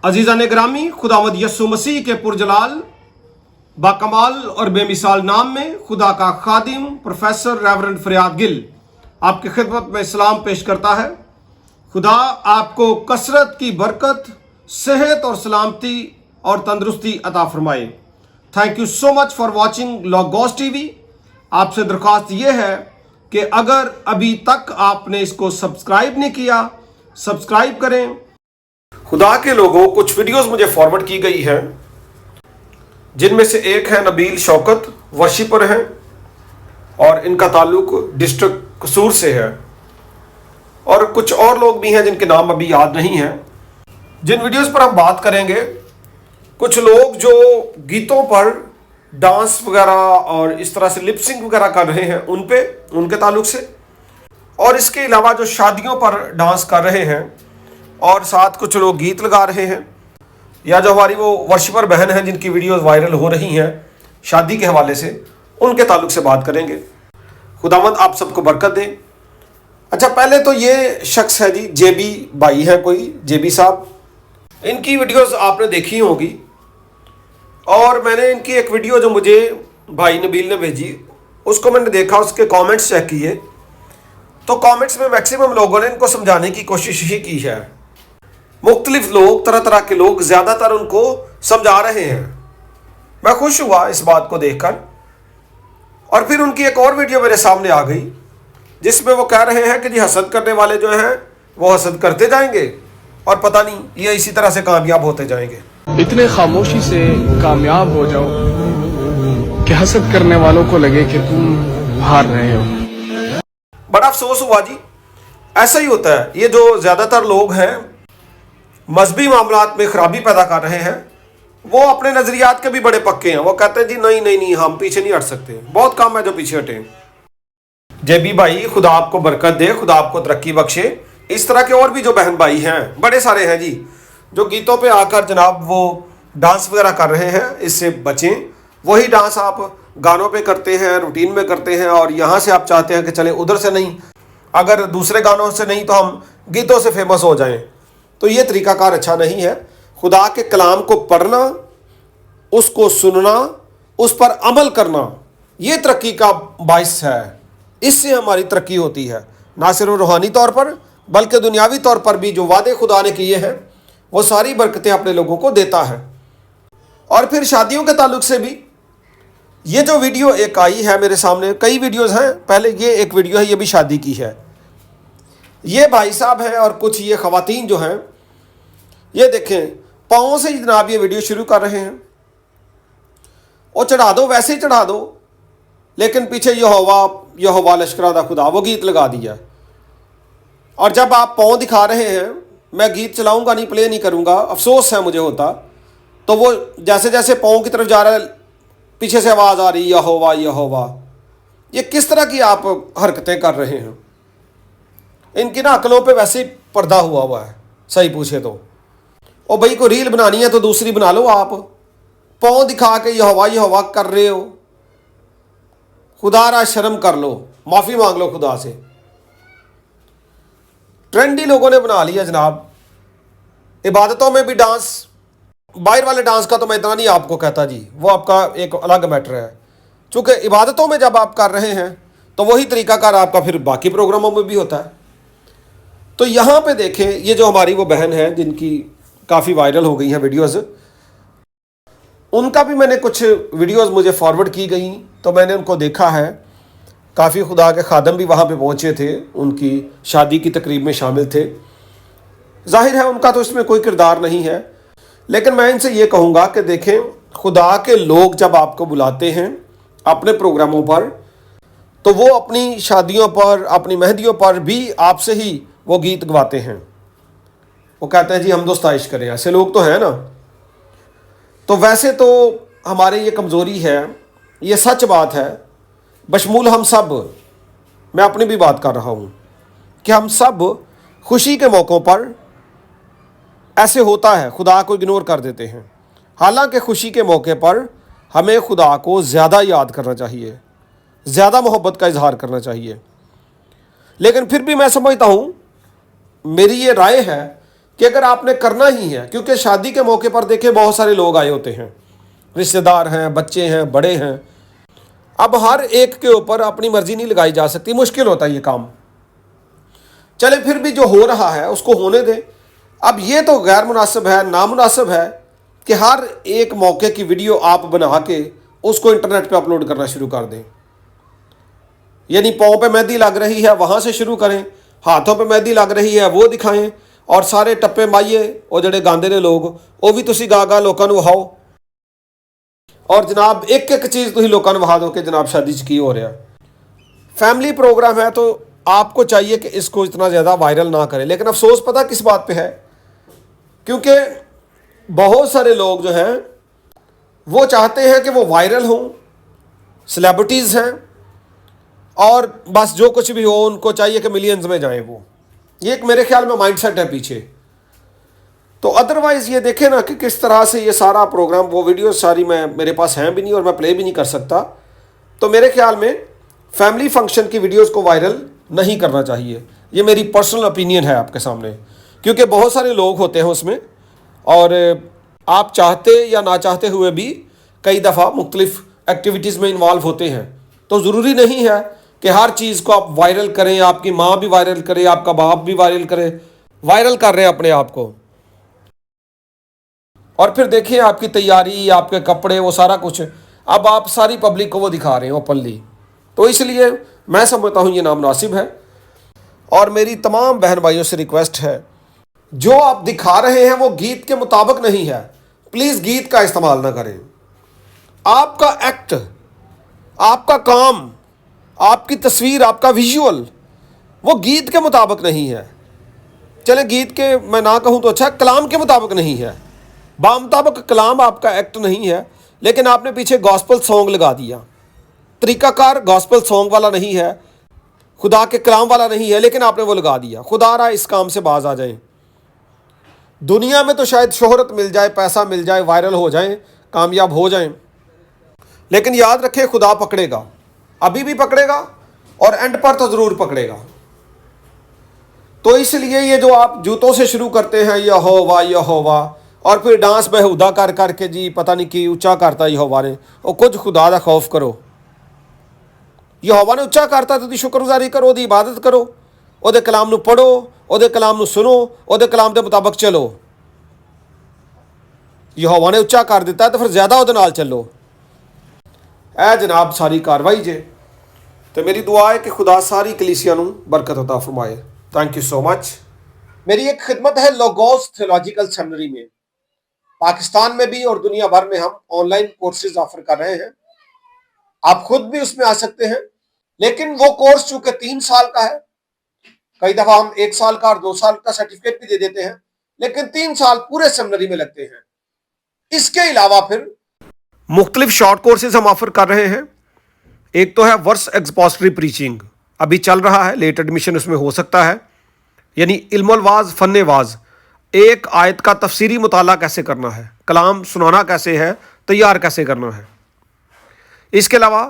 अजीज़ान ग्रामी, खुदावंद यस्सु मसीह के पुरजलाल बाकमाल और बेमिसाल नाम में खुदा का खादिम प्रोफेसर रेवरेंड फरियाद गिल आपकी खिदमत में इस्लाम पेश करता है। खुदा आपको कसरत की बरकत, सेहत और सलामती और तंदुरुस्ती अता फरमाए। Thank you so much for watching logos TV. आपसे दरख्वास्त ये है कि अगर अभी तक आपने इसको सब्सक्राइब नहीं किया, सब्सक्राइब करें। खुदा के लोगों, कुछ वीडियोस मुझे फॉरवर्ड की गई हैं, जिनमें से एक है नबील शौकत, वर्शिपर हैं और इनका ताल्लुक डिस्ट्रिक्ट कसूर से है, और कुछ और लोग भी हैं जिनके नाम अभी याद नहीं हैं। जिन वीडियोस पर हम बात करेंगे, कुछ लोग जो गीतों पर डांस वगैरह और इस तरह से लिपसिंग वगैरह कर रहे हैं उन पे, उनके ताल्लुक से, और इसके अलावा जो शादियों पर डांस कर रहे हैं और साथ कुछ लोग गीत लगा रहे हैं, या जो हमारी वो वर्शिपर बहन हैं जिनकी वीडियोस वायरल हो रही हैं शादी के हवाले से, उनके ताल्लुक से बात करेंगे। खुदावंद आप सबको बरकत दें। अच्छा, पहले तो ये शख्स है जी, जेबी भाई है, कोई जेबी साहब। इनकी वीडियोस आपने देखी होगी, और मैंने इनकी एक वीडियो जो मुझे भाई नबील ने भेजी उसको मैंने देखा, उसके कमेंट्स चेक किए, तो कमेंट्स में मैक्सिमम लोगों ने इनको समझाने की कोशिश ही की है। मुख्तलिफ लोग, तरह तरह के लोग ज़्यादातर उनको समझा रहे हैं। मैं खुश हुआ इस बात को देखकर। और फिर उनकी एक और वीडियो मेरे सामने आ गई जिसमें वो कह रहे हैं कि जी हसद करने वाले जो हैं वो हसद करते जाएंगे और पता नहीं ये इसी तरह से कामयाब होते जाएंगे। इतने खामोशी से कामयाब हो जाओ कि हसद करने वालों को लगे कि तुम हार रहे हो। बड़ा अफसोस हुआ जी, ऐसा ही होता है। ये जो ज़्यादातर लोग हैं मजहबी मामलात में खराबी पैदा कर रहे हैं, वो अपने नज़रियात के भी बड़े पक्के हैं। वो कहते हैं जी नहीं नहीं नहीं, हम पीछे नहीं हट सकते, बहुत कम है जो पीछे हटे। जेबी भाई, खुदा आपको बरकत दे, खुदा आपको तरक्की बख्शे। इस तरह के और भी जो बहन भाई हैं, बड़े सारे हैं जी, जो गीतों पे आकर जनाब वो डांस वगैरह कर रहे हैं, इससे बचें। वही डांस आप गानों पे करते हैं, रूटीन में करते हैं, और यहाँ से आप चाहते हैं कि चले उधर से नहीं, अगर दूसरे गानों से नहीं तो हम गीतों से फेमस हो जाएं, तो ये तरीकाकार अच्छा नहीं है। खुदा के कलाम को पढ़ना, उसको सुनना, उस पर अमल करना, ये तरक्की का बाइस है। इससे हमारी तरक्की होती है, ना सिर्फ रूहानी तौर पर बल्कि दुनियावी तौर पर भी। जो वादे खुदा ने किए हैं वो सारी बरकतें अपने लोगों को देता है। और फिर शादियों के ताल्लुक से भी ये जो वीडियो एक आई है मेरे सामने, कई वीडियोस हैं, पहले ये एक वीडियो है, ये भी शादी की है। ये भाई साहब हैं और कुछ ये ख़वातीन जो हैं, ये देखें पाँव से जनाब ये वीडियो शुरू कर रहे हैं। और चढ़ा दो, वैसे ही चढ़ा दो, लेकिन पीछे यहोवा लश्करा दा खुदा वो गीत लगा दिया। और जब आप पाँव दिखा रहे हैं, मैं गीत चलाऊंगा नहीं, प्ले नहीं करूंगा, अफसोस है मुझे होता, तो वो जैसे जैसे पाँव की तरफ जा रहा है, पीछे से आवाज़ आ रही यहोवा यहोवा। ये किस तरह की आप हरकतें कर रहे हैं? इनकी ना अकलों पे वैसे ही पर्दा हुआ है, सही पूछे तो। और भाई को रील बनानी है तो दूसरी बना लो। आप पाँव दिखा के यहोवा यहोवा कर रहे हो, खुदा शर्म कर लो, माफ़ी मांग लो खुदा से। ट्रेंडी लोगों ने बना लिया जनाब। इबादतों में भी डांस, बाहर वाले डांस का तो मैं इतना नहीं आपको कहता जी, वो आपका एक अलग मैटर है। चूँकि इबादतों में जब आप कर रहे हैं तो वही तरीकाकार आपका फिर बाकी प्रोग्रामों में भी होता है। तो यहाँ पे देखें, ये जो हमारी वो बहन है जिनकी काफ़ी वायरल हो गई हैं वीडियोज़, उनका भी मैंने कुछ वीडियोज़ मुझे फॉरवर्ड की गई, तो मैंने उनको देखा है। काफ़ी खुदा के खादम भी वहाँ पे पहुँचे थे, उनकी शादी की तकरीब में शामिल थे। जाहिर है उनका तो इसमें कोई किरदार नहीं है, लेकिन मैं इनसे ये कहूँगा कि देखें, खुदा के लोग जब आपको बुलाते हैं अपने प्रोग्रामों पर, तो वो अपनी शादियों पर, अपनी मेहंदियों पर भी आपसे ही वो गीत गवाते हैं। वो कहते हैं जी हम दोस्ताइश करें, ऐसे लोग तो हैं ना। तो वैसे तो हमारे ये कमज़ोरी है, ये सच बात है, बशमूल हम सब, मैं अपनी भी बात कर रहा हूँ, कि हम सब खुशी के मौक़ों पर ऐसे होता है, खुदा को इग्नोर कर देते हैं। हालांकि खुशी के मौके पर हमें खुदा को ज़्यादा याद करना चाहिए, ज़्यादा मोहब्बत का इजहार करना चाहिए। लेकिन फिर भी मैं समझता हूँ, मेरी ये राय है कि अगर आपने करना ही है, क्योंकि शादी के मौके पर देखिए बहुत सारे लोग आए होते हैं, रिश्तेदार हैं, बच्चे हैं, बड़े हैं। अब हर एक के ऊपर अपनी मर्जी नहीं लगाई जा सकती, मुश्किल होता है ये काम। चले फिर भी जो हो रहा है उसको होने दें। अब ये तो गैर मुनासिब है, नामुनासिब है कि हर एक मौके की वीडियो आप बना के उसको इंटरनेट पे अपलोड करना शुरू कर दें। यानी पाँव पे मेहंदी लग रही है वहाँ से शुरू करें, हाथों पे मेहंदी लग रही है वो दिखाएं, और सारे टप्पे माइए और जड़े गांदे ने लोग वो भी तुसी गा गा लोगों को वहाओ, और जनाब एक एक चीज़ तुसी लोगों को वहा दो कि जनाब शादी च की हो रहा। फैमिली प्रोग्राम है तो आपको चाहिए कि इसको इतना ज़्यादा वायरल ना करें। लेकिन अफसोस पता किस बात पे है, क्योंकि बहुत सारे लोग जो हैं वो चाहते हैं कि वो वायरल हों, सेलिब्रिटीज़ हैं, और बस जो कुछ भी हो उनको चाहिए कि मिलियंस में जाएं। वो ये एक मेरे ख्याल में माइंडसेट है पीछे। तो अदरवाइज़ ये देखें ना कि किस तरह से ये सारा प्रोग्राम, वो वीडियो सारी मेरे पास हैं भी नहीं और मैं प्ले भी नहीं कर सकता। तो मेरे ख्याल में फैमिली फंक्शन की वीडियोस को वायरल नहीं करना चाहिए। ये मेरी पर्सनल ओपिनियन है आपके सामने, क्योंकि बहुत सारे लोग होते हैं उसमें, और आप चाहते या ना चाहते हुए भी कई दफ़ा मुख्तलिफ एक्टिविटीज़ में इन्वॉल्व होते हैं। तो ज़रूरी नहीं है कि हर चीज़ को आप वायरल करें, आपकी माँ भी वायरल करे, आपका बाप भी वायरल करे। वायरल कर रहे हैं अपने आप को, और फिर देखिए आपकी तैयारी, आपके कपड़े, वो सारा कुछ अब आप सारी पब्लिक को वो दिखा रहे हैं ओपनली। तो इसलिए मैं समझता हूँ ये नामुनासिब है। और मेरी तमाम बहन भाइयों से रिक्वेस्ट है, जो आप दिखा रहे हैं वो गीत के मुताबिक नहीं है, प्लीज़ गीत का इस्तेमाल ना करें। आपका एक्ट, आपका काम, आपकी तस्वीर, आपका विजुअल वो गीत के मुताबिक नहीं है। चले गीत के मैं ना कहूँ तो अच्छा, कलाम के मुताबिक नहीं है, बामुताबिक कलाम आपका एक्ट नहीं है, लेकिन आपने पीछे गॉस्पल सॉन्ग लगा दिया। तरीकाकार गॉस्पल सॉन्ग वाला नहीं है, खुदा के कलाम वाला नहीं है, लेकिन आपने वो लगा दिया। खुदा रहा इस काम से बाज आ जाए। दुनिया में तो शायद शोहरत मिल जाए, पैसा मिल जाए, वायरल हो जाए, कामयाब हो जाए, लेकिन याद रखें खुदा पकड़ेगा, अभी भी पकड़ेगा और एंड पर तो ज़रूर पकड़ेगा। तो इसलिए ये जो आप जूतों से शुरू करते हैं यहोवा यहोवा, और फिर डांस बेहुदा कर करके जी पता नहीं कि उच्चा करता यहोवा ने, और कुछ खुदा का खौफ करो। यहोवा ने उच्चा करता तो शुक्रगुजारी करो, ओदी इबादत करो, ओदे कलाम नू पढ़ो, ओदे कलाम नू सुनो, ओदे कलाम के मुताबिक चलो। यहोवा ने उच्चा कर दिता तो फिर ज़्यादा ओदे नाल चलो। ऐ जनाब सारी कार्रवाई जे। तो मेरी दुआ है कि खुदा सारी कलीसिया नू बरकत अता फरमाए। Thank you so much. मेरी एक खिदमत है लोगोस थियोलॉजिकल सेमिनरी में, पाकिस्तान में भी और दुनिया भर में हम ऑनलाइन कोर्सेज ऑफर कर रहे हैं। आप खुद भी उसमें आ सकते हैं, लेकिन वो कोर्स चूंकि 3 साल का है, कई दफा हम 1 साल का और 2 साल का सर्टिफिकेट भी दे देते हैं, लेकिन 3 साल पूरे सेमिनरी में लगते हैं। इसके अलावा फिर मुख्तलिफ शॉर्ट कोर्सेज हम ऑफर कर रहे हैं। एक तो है वर्स एक्सपोजिटरी प्रीचिंग, अभी चल रहा है, लेट एडमिशन उसमें हो सकता है। यानी इल्मुल वाज फन्ने वाज, एक आयत का तफसीरी मुताला कैसे करना है, कलाम सुनाना कैसे है, तैयार कैसे करना है। इसके अलावा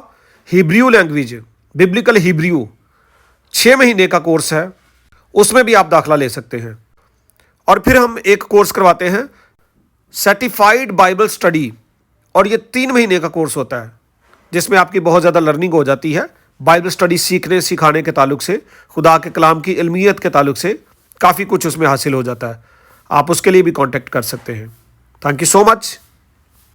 हिब्रू लैंग्वेज, बिब्लिकल हिब्रू 6 महीने का कोर्स है, उसमें भी आप दाखला ले सकते हैं। और फिर हम एक कोर्स करवाते हैं सर्टिफाइड बाइबल स्टडी, और ये 3 महीने का कोर्स होता है, जिसमें आपकी बहुत ज़्यादा लर्निंग हो जाती है बाइबल स्टडी सीखने सिखाने के ताल्लुक से, खुदा के कलाम की इल्मियत के ताल्लुक से काफ़ी कुछ उसमें हासिल हो जाता है। आप उसके लिए भी कांटेक्ट कर सकते हैं। Thank you so much.